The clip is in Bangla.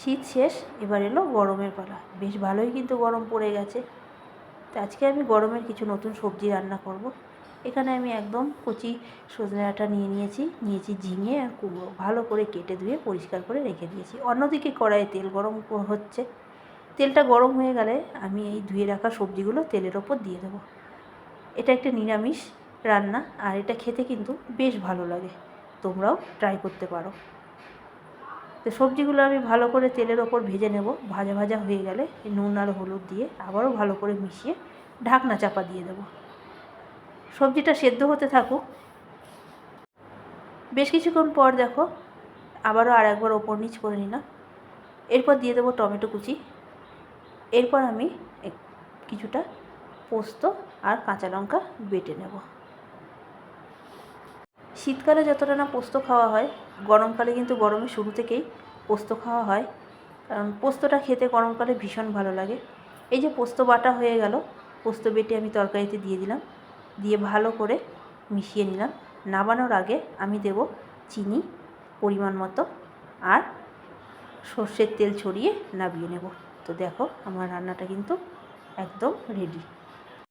শীত শেষ, এবার এলো গরমের পালা। বেশ ভালোই কিন্তু গরম পড়ে গেছে। তো আজকে আমি গরমের কিছু নতুন সবজি রান্না করব। এখানে আমি একদম কচি সজনে ডাঁটা নিয়েছি ঝিঙে আর কুমড়ো, ভালো করে কেটে ধুয়ে পরিষ্কার করে রেখে দিয়েছি। অন্যদিকে কড়াইয়ে তেল গরম হচ্ছে। তেলটা গরম হয়ে গেলে আমি এই ধুয়ে রাখা সবজিগুলো তেলের ওপর দিয়ে দেবো। এটা একটা নিরামিষ রান্না, আর এটা খেতে কিন্তু বেশ ভালো লাগে। তোমরাও ট্রাই করতে পারো। তো সবজিগুলো আমি ভালো করে তেলের ওপর ভেজে নেব। ভাজা ভাজা হয়ে গেলে নুন আর হলুদ দিয়ে আবারও ভালো করে মিশিয়ে ঢাকনা চাপা দিয়ে দেব। সবজিটা সেদ্ধ হতে থাকুক। বেশ কিছুক্ষণ পর দেখো আবারও আর একবার ওপর নিচ করে নিলাম। এরপর দিয়ে দেবো টমেটো কুচি। এরপর আমি কিছুটা পোস্ত আর কাঁচা লঙ্কা বেটে নেব। শীতকালে যতটা না পোস্ত খাওয়া হয়, গরমকালে কিন্তু গরমের শুরু থেকেই পোস্ত খাওয়া হয়, কারণ পোস্তটা খেতে গরমকালে ভীষণ ভালো লাগে। এই যে পোস্ত বাটা হয়ে গেল, পোস্ত বেটে আমি তরকারিতে দিয়ে দিলাম, দিয়ে ভালো করে মিশিয়ে নিলাম। নামানোর আগে আমি দেব চিনি পরিমাণ মতো, আর সর্ষের তেল ছড়িয়ে নামিয়ে নেব। তো দেখো আমার রান্নাটা কিন্তু একদম রেডি।